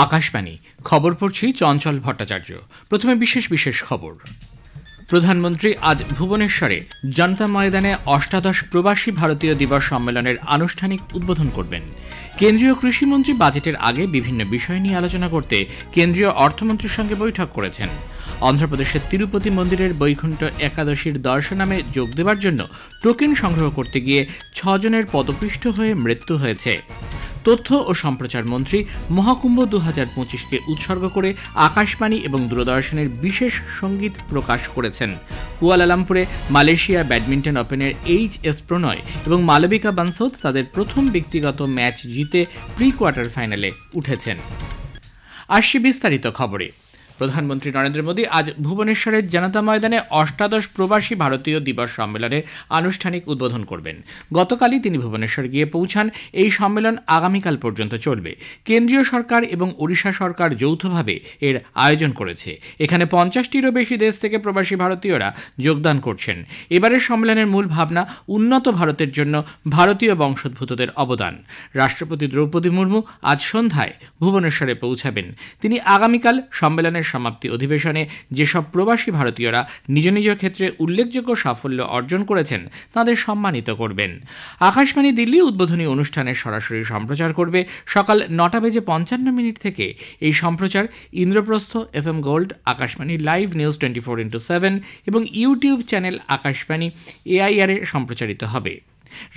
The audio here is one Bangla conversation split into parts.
আকাশবাণী খবর পড়ছি চঞ্চল ভট্টাচার্য। প্রথমে বিশেষ বিশেষ খবর। প্রধানমন্ত্রী আজ ভুবনেশ্বরে জনতা ময়দানে অষ্টাদশ প্রবাসী ভারতীয় দিবস সম্মেলনের আনুষ্ঠানিক উদ্বোধন করবেন। কেন্দ্রীয় কৃষিমন্ত্রী বাজেটের আগে বিভিন্ন বিষয় নিয়ে আলোচনা করতে কেন্দ্রীয় অর্থমন্ত্রীর সঙ্গে বৈঠক করেছেন। অন্ধ্রপ্রদেশের তিরুপতি মন্দিরের বৈকুণ্ঠ একাদশীর দর্শনামে যোগ দেওয়ার জন্য টোকেন সংগ্রহ করতে গিয়ে 6 জনের পদপিষ্ট হয়ে মৃত্যু হয়েছে। তথ্য ও সম্প্রচার মন্ত্রী মহাকুম্ভ 2025কে উৎসর্গ করে আকাশবাণী এবং দূরদর্শনের বিশেষ সঙ্গীত প্রকাশ করেছেন। কুয়ালালামপুরে মালয়েশিয়া ব্যাডমিন্টন ওপেনের এইচ.এস. প্রণয় এবং মালবিকা বানসোদ তাদের প্রথম ব্যক্তিগত ম্যাচ জিতে প্রি কোয়ার্টার ফাইনালে উঠেছেন। আসছি বিস্তারিত খবরে। প্রধানমন্ত্রী নরেন্দ্র মোদী আজ ভুবনেশ্বরের জনতা ময়দানে অষ্টাদশ প্রবাসী ভারতীয় দিবস সম্মেলনের আনুষ্ঠানিক উদ্বোধন করবেন। গতকালই তিনি ভুবনেশ্বর গিয়ে পৌঁছান। এই সম্মেলন আগামীকাল পর্যন্ত চলবে। কেন্দ্রীয় সরকার এবং ওড়িশা সরকার যৌথভাবে এর আয়োজন করেছে। এখানে 50টিরও বেশি দেশ থেকে প্রবাসী ভারতীয়রা যোগদান করছেন। এবারের সম্মেলনের মূল ভাবনা উন্নত ভারতের জন্য ভারতীয় বংশোদ্ভূতদের অবদান। রাষ্ট্রপতি দ্রৌপদী মুর্মু আজ সন্ধ্যায় ভুবনেশ্বরে পৌঁছাবেন। তিনি আগামীকাল সম্মেলনের সমাপ্তি অধিবেশনে যেসব প্রবাসী ভারতীয়রা নিজ নিজ ক্ষেত্রে উল্লেখযোগ্য সাফল্য অর্জন করেছেন তাদের সম্মানিত করবেন। আকাশবাণী দিল্লি উদ্বোধনী অনুষ্ঠানের সরাসরি সম্প্রচার করবে। সকাল 9:55 থেকে এই সম্প্রচার Indraprastha, FM gold, Akashvani live news 24x7 এবং ইউটিউব চ্যানেল আকাশবাণী AIR সম্প্রচারিত হবে।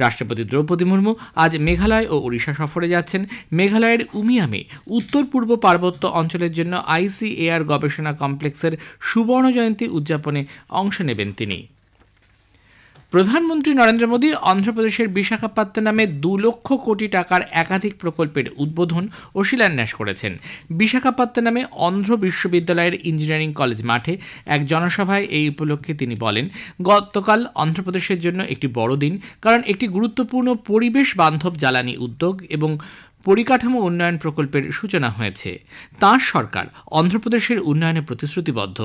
রাষ্ট্রপতি দ্রৌপদী মুর্মু আজ মেঘালয় ও ওড়িশা সফরে যাচ্ছেন। মেঘালয়ের উমিয়ামে উত্তর পূর্ব পার্বত্য অঞ্চলের জন্য ICAR গবেষণা কমপ্লেক্সের সুবর্ণ জয়ন্তী উদযাপনে অংশ নেবেন তিনি। প্রধানমন্ত্রী নরেন্দ্র মোদী অন্ধ্রপ্রদেশের বিশাখাপত্তনমে 2 লক্ষ কোটি টাকার একাধিক প্রকল্পের উদ্বোধন ও শিলান্যাস করেছেন। বিশাখাপত্তনমে অন্ধ্র বিশ্ববিদ্যালয়ের ইঞ্জিনিয়ারিং কলেজ মাঠে এক জনসভায় এই উপলক্ষে তিনি বলেন, গতকাল অন্ধ্রপ্রদেশের জন্য একটি বড় দিন, কারণ একটি গুরুত্বপূর্ণ পরিবেশ বান্ধব জ্বালানি উদ্যোগ এবং পরিকাঠামো উন্নয়ন প্রকল্পের সূচনা হয়েছে। তাঁর সরকার অন্ধ্রপ্রদেশের উন্নয়নে প্রতিশ্রুতিবদ্ধ।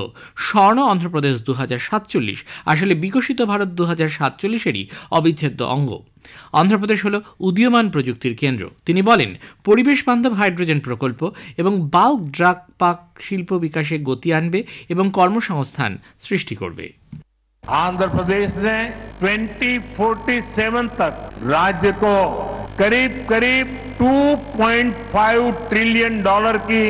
স্বর্ণ অন্ধ্রপ্রদেশ 2047 আসলে বিকশিত ভারত 2047-এরই অবিচ্ছেদ্য অঙ্গ। অন্ধ্রপ্রদেশ হল উদীয়মান প্রযুক্তির কেন্দ্র। তিনি বলেন, পরিবেশ বান্ধব হাইড্রোজেন প্রকল্প এবং বাল্ক ড্রাগ পার্ক শিল্প বিকাশে গতি আনবে এবং কর্মসংস্থান সৃষ্টি করবে। आंध्र प्रदेश ने 2047 तक राज्य को करीब करीब $2.5 ट्रिलियन की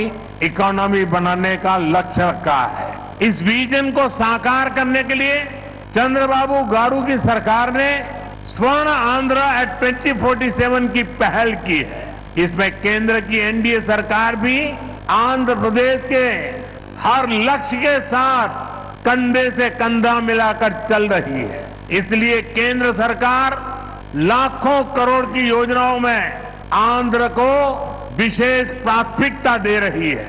इकोनॉमी बनाने का लक्ष्य रखा है। इस विजन को साकार करने के लिए चंद्रबाबू गारू की सरकार ने स्वर्ण आंध्र एट 2047 की पहल की है। इसमें केंद्र की NDA सरकार भी आंध्र प्रदेश के हर लक्ष्य के साथ कंधे से कंधा मिलाकर चल रही है। इसलिए केंद्र सरकार लाखों करोड़ की योजनाओं में आंध्र को विशेष प्राथमिकता दे रही है।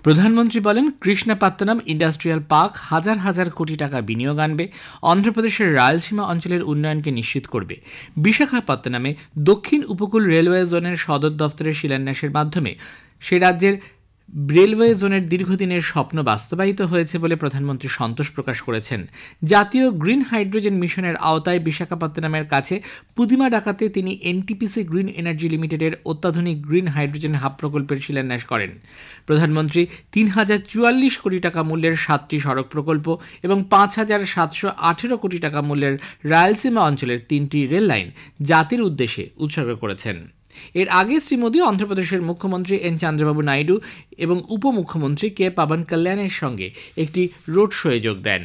প্রধানমন্ত্রী বলেন, কৃষ্ণপত্তনম ইন্ডাস্ট্রিয়াল পার্ক হাজার হাজার কোটি টাকা বিনিয়োগ আনবে, অন্ধ্রপ্রদেশের রায়লসীমা অঞ্চলের উন্নয়নকে নিশ্চিত করবে। বিশাখাপত্তনমে দক্ষিণ উপকূল রেলওয়ে জোনের সদর দফতরের শিলান্যাসের মাধ্যমে সে রাজ্যের রেলওয়ে জোনের দীর্ঘদিনের স্বপ্ন বাস্তবায়িত হয়েছে বলে প্রধানমন্ত্রী সন্তোষ প্রকাশ করেছেন। জাতীয় গ্রিন হাইড্রোজেন মিশনের আওতায় বিশাখাপত্তনমের কাছে পুদিমা ডাকাতে তিনি NTPC গ্রিন এনার্জি লিমিটেডের অত্যাধুনিক গ্রিন হাইড্রোজেন হাব প্রকল্পের শিলান্যাস করেন। প্রধানমন্ত্রী 3044 কোটি টাকা মূল্যের 7টি সড়ক প্রকল্প এবং 5718 কোটি টাকা মূল্যের রায়লসীমা অঞ্চলের 3টি রেল লাইন জাতির উদ্দেশ্যে উৎসর্গ করেছেন। এর আগে শ্রী মোদী অন্ধ্রপ্রদেশের মুখ্যমন্ত্রী N. চন্দ্রবাবু নাইডু এবং উপমুখ্যমন্ত্রী K. পাবন কল্যাণের সঙ্গে একটি রোড শোয়ে যোগ দেন।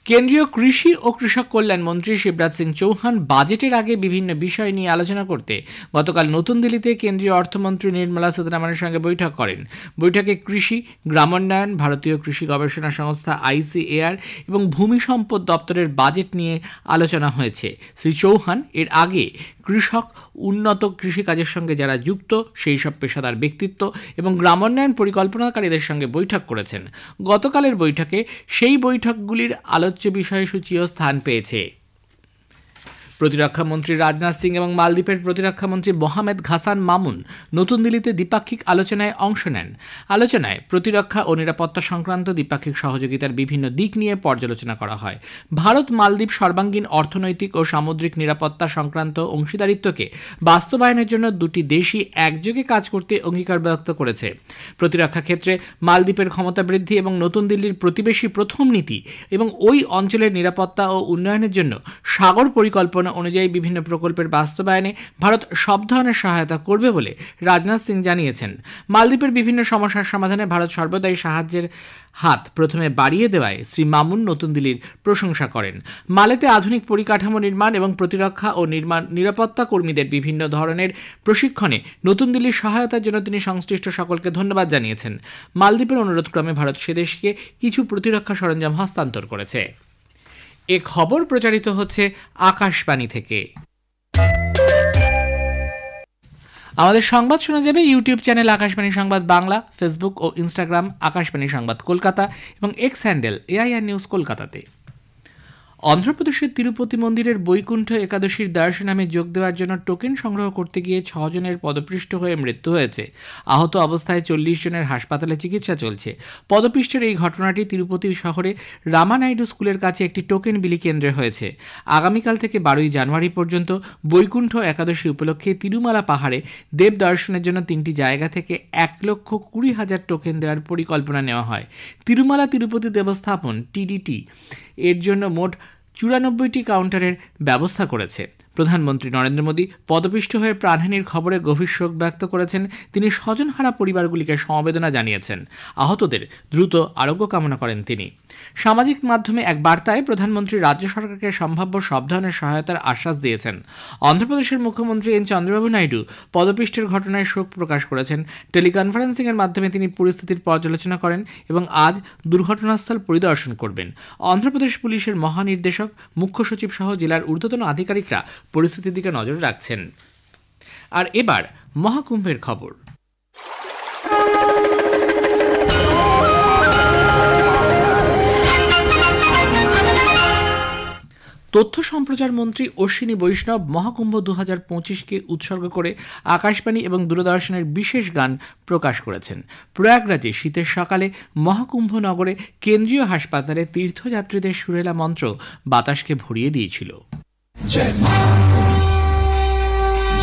কেন্দ্রীয় কৃষি ও কৃষক কল্যাণ মন্ত্রী শিবরাজ সিং চৌহান বাজেটের আগে বিভিন্ন বিষয় নিয়ে আলোচনা করতে গতকাল নতুন দিল্লিতে কেন্দ্রীয় অর্থমন্ত্রী নির্মলা সীতারামনের সঙ্গে বৈঠক করেন। বৈঠকে কৃষি, গ্রামোন্নয়ন, ভারতীয় কৃষি গবেষণা সংস্থা ICAR এবং ভূমি সম্পদ দপ্তরের বাজেট নিয়ে আলোচনা হয়েছে। শ্রী চৌহান এর আগে কৃষক, উন্নত কৃষিকাজের সঙ্গে যারা যুক্ত সেই সব পেশাদার ব্যক্তিত্ব এবং গ্রামোন্নয়ন পরিকল্পনাকারীদের সঙ্গে বৈঠক করেছেন। গতকালের বৈঠকে সেই বৈঠকগুলির আলোচ্য বিষয়সূচিও স্থান পেয়েছে। প্রতিরক্ষামন্ত্রী রাজনাথ সিং এবং মালদ্বীপের প্রতিরক্ষামন্ত্রী মোহাম্মদ ঘাসান মামুন নতুন দিল্লিতে দ্বিপাক্ষিক আলোচনায় অংশ নেন। আলোচনায় প্রতিরক্ষা ও নিরাপত্তা সংক্রান্ত দ্বিপাক্ষিক সহযোগিতার বিভিন্ন দিক নিয়ে পর্যালোচনা করা হয়। ভারত মালদ্বীপ সর্বাঙ্গীন অর্থনৈতিক ও সামুদ্রিক নিরাপত্তা সংক্রান্ত অংশীদারিত্বকে বাস্তবায়নের জন্য দুটি দেশই একযোগে কাজ করতে অঙ্গীকার ব্যক্ত করেছে। প্রতিরক্ষা ক্ষেত্রে মালদ্বীপের ক্ষমতা বৃদ্ধি এবং নতুন দিল্লির প্রতিবেশী প্রথম নীতি এবং ওই অঞ্চলের নিরাপত্তা ও উন্নয়নের জন্য সাগর পরিকল্পনা অনুযায়ী বিভিন্ন প্রকল্পের বাস্তবায়নে ভারত সব ধরনের সহায়তা করবে বলে রাজনাথ সিং জানিয়েছেন। মালদ্বীপের বিভিন্ন সমস্যার সমাধানে ভারত সর্বদাই সাহায্যের হাত প্রথমে বাড়িয়ে দেওয়ায় শ্রী মামুন নতুন দিল্লির প্রশংসা করেন। মালেতে আধুনিক পরিকাঠামো নির্মাণ এবং প্রতিরক্ষা ও নিরাপত্তা কর্মীদের বিভিন্ন ধরনের প্রশিক্ষণে নতুন দিল্লির সহায়তার জন্য তিনি সংশ্লিষ্ট সকলকে ধন্যবাদ জানিয়েছেন। মালদ্বীপের অনুরোধক্রমে ভারত সেদেশকে কিছু প্রতিরক্ষা সরঞ্জাম হস্তান্তর করেছে। এ খবর প্রচারিত হচ্ছে আকাশবাণী থেকে। আমাদের সংবাদ শোনা যাবে ইউটিউব চ্যানেল আকাশবাণী সংবাদ বাংলা, ফেসবুক ও ইনস্টাগ্রাম আকাশবাণী সংবাদ কলকাতা এবং এক্স হ্যান্ডেল AIR নিউজ কলকাতাতে। অন্ধ্রপ্রদেশের তিরুপতি মন্দিরের বৈকুণ্ঠ একাদশীর দর্শনামে যোগ দেওয়ার জন্য টোকেন সংগ্রহ করতে গিয়ে 6 জনের পদপৃষ্ট হয়ে মৃত্যু হয়েছে। আহত অবস্থায় 40 জনের হাসপাতালে চিকিৎসা চলছে। পদপৃষ্টের এই ঘটনাটি তিরুপতি শহরে রামানাইডু স্কুলের কাছে একটি টোকেন বিলি কেন্দ্রে হয়েছে। আগামীকাল থেকে 12 জানুয়ারি পর্যন্ত বৈকুণ্ঠ একাদশী উপলক্ষে তিরুমালা পাহাড়ে দেব দর্শনের জন্য 3টি জায়গা থেকে 1,20,000 টোকেন দেওয়ার পরিকল্পনা নেওয়া হয়। তিরুমালা তিরুপতি দেবস্থাপন TDT এর জন্য মোট 94টি কাউন্টারের ব্যবস্থা করেছে। প্রধানমন্ত্রী নরেন্দ্র মোদী পদপিষ্ট হয়ে প্রাণহানির খবরে গভীর শোক ব্যক্ত করেছেন। তিনি স্বজনহারা পরিবারগুলিকে সমবেদনা জানিয়েছেন। আহতদের দ্রুত আরোগ্য কামনা করেন তিনি। সামাজিক মাধ্যমে এক বার্তায় প্রধানমন্ত্রী রাজ্য সরকারকে সম্ভাব্য সব ধরনের সহায়তার আশ্বাস দিয়েছেন। অন্ধ্রপ্রদেশের মুখ্যমন্ত্রী এন চন্দ্রবাবু নাইডু পদপিষ্টের ঘটনায় শোক প্রকাশ করেছেন। টেলিকনফারেন্সিংয়ের মাধ্যমে তিনি পরিস্থিতির পর্যালোচনা করেন এবং আজ দুর্ঘটনাস্থল পরিদর্শন করবেন। অন্ধ্রপ্রদেশ পুলিশের মহানির্দেশক, মুখ্য সচিব সহ জেলার ঊর্ধ্বতন আধিকারিকরা পরিস্থিতির দিকে নজর রাখছেন। আর এবার মহাকুম্ভের খবর। তথ্য সম্প্রচার মন্ত্রী অশ্বিনী বৈষ্ণব মহাকুম্ভ 2025কে উৎসর্গ করে আকাশবাণী এবং দূরদর্শনের বিশেষ গান প্রকাশ করেছেন। প্রয়াগরাজে শীতের সকালে মহাকুম্ভ নগরে কেন্দ্রীয় হাসপাতালে তীর্থযাত্রীদের সুরেলা মন্ত্র বাতাসকে ভরিয়ে দিয়েছিল। जय महाकुंभ,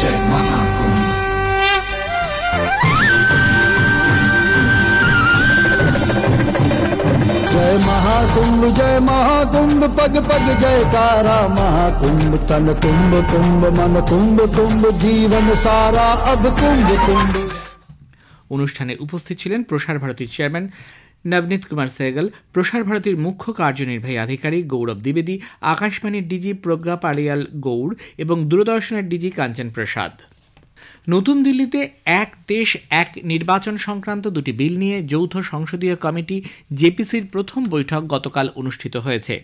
जय महाकुंभ। जय महाकुंभ, जय महाकुंभ, पग पग जयकारा महाकुंभ। तन कुंभ कुंभ, मन कुंभ कुंभ, जीवन सारा अब कुंभ कुंभ। অনুষ্ঠানে উপস্থিত ছিলেন প্রসার ভারতীর চেয়ারম্যান নবনীত কুমার সেহগল, প্রসার ভারতীর মুখ্য কার্যনির্বাহী আধিকারিক গৌরব দ্বিবেদী, আকাশবাণীর ডিজি প্রজ্ঞা পালিয়াল গৌড় এবং দূরদর্শনের ডিজি কাঞ্চন প্রসাদ। নতুন দিল্লিতে এক দেশ এক নির্বাচন সংক্রান্ত দুটি বিল নিয়ে যৌথ সংসদীয় কমিটি জেপিসির প্রথম বৈঠক গতকাল অনুষ্ঠিত হয়েছে।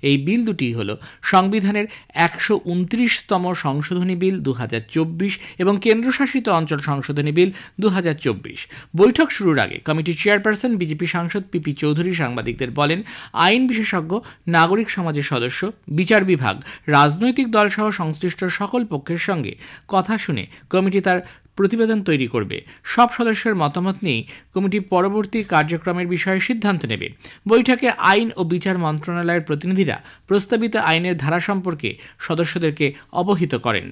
এই বিল দুটি হল সংবিধানের 129তম সংশোধনী বিল 2024 এবং কেন্দ্রশাসিত অঞ্চল সংশোধনী বিল 2024। বৈঠক শুরুর আগে কমিটির চেয়ারপারসন বিজেপি সাংসদ পিপি চৌধুরী সাংবাদিকদের বলেন, আইন বিশেষজ্ঞ, নাগরিক সমাজের সদস্য, বিচার বিভাগ, রাজনৈতিক দলসহ সংশ্লিষ্ট সকল পক্ষের সঙ্গে কথা শুনে কমিটি তার প্রতিবেদন তৈরি করবে। সব সদস্যের মতামত নিয়ে কমিটি পরবর্তী কার্যক্রমের বিষয়ে সিদ্ধান্ত নেবে। বৈঠকে আইন ও বিচার মন্ত্রণালয়ের প্রতিনিধিরা প্রস্তাবিত আইনের ধারা সম্পর্কে সদস্যদেরকে অবহিত করেন।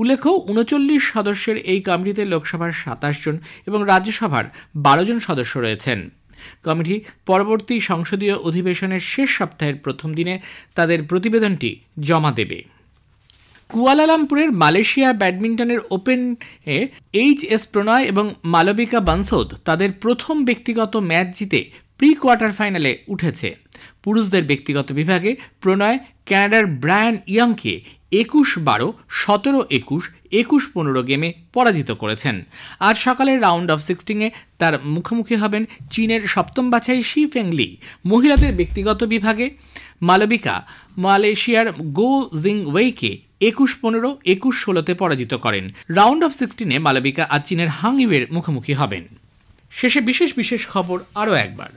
উল্লেখ্য, 39 সদস্যের এই কমিটিতে লোকসভার 27 জন এবং রাজ্যসভার 12 জন সদস্য রয়েছেন। কমিটি পরবর্তী সংসদীয় অধিবেশনের শেষ সপ্তাহের প্রথম দিনে তাদের প্রতিবেদনটি জমা দেবে। কুয়ালালামপুরের মালয়েশিয়া ব্যাডমিন্টনের ওপেনে HS প্রণয় এবং মালবিকা বানসোদ তাদের প্রথম ব্যক্তিগত ম্যাচ জিতে প্রি কোয়ার্টার ফাইনালে উঠেছে। পুরুষদের ব্যক্তিগত বিভাগে প্রণয় কানাডার ব্রায়ান ইয়ংকে 21-12, 17-21, 21-15 গেমে পরাজিত করেছেন। আজ সকালের রাউন্ড অফ 16-এ তার মুখোমুখি হবেন চীনের সপ্তম বাছাই শি ফেংলি। মহিলাদের ব্যক্তিগত বিভাগে মালবিকা মালয়েশিয়ার গো জিং ওয়েইকে 21-15, 21-16 পরাজিত করেন। রাউন্ড অফ 16-এ মালবিকা আজ চীনের হাং ইউয়ের মুখোমুখি হবেন। শেষে বিশেষ খবর আরও একবার।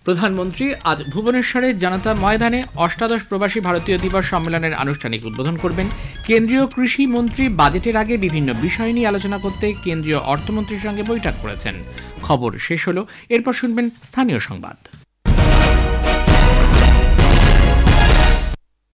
প্রধানমন্ত্রী আজ ভুবনেশ্বরে জনতা ময়দানে অষ্টাদশ প্রবাসী ভারতীয় দিবস সম্মেলনের আনুষ্ঠানিক উদ্বোধন করবেন। কেন্দ্রীয় কৃষি মন্ত্রী বাজেটের আগে বিভিন্ন বিষয় নিয়ে আলোচনা করতে কেন্দ্রীয় অর্থমন্ত্রীর সঙ্গে বৈঠক করেছেন। খবর শেষ হলো, এরপর শুনবেন স্থানীয় সংবাদ।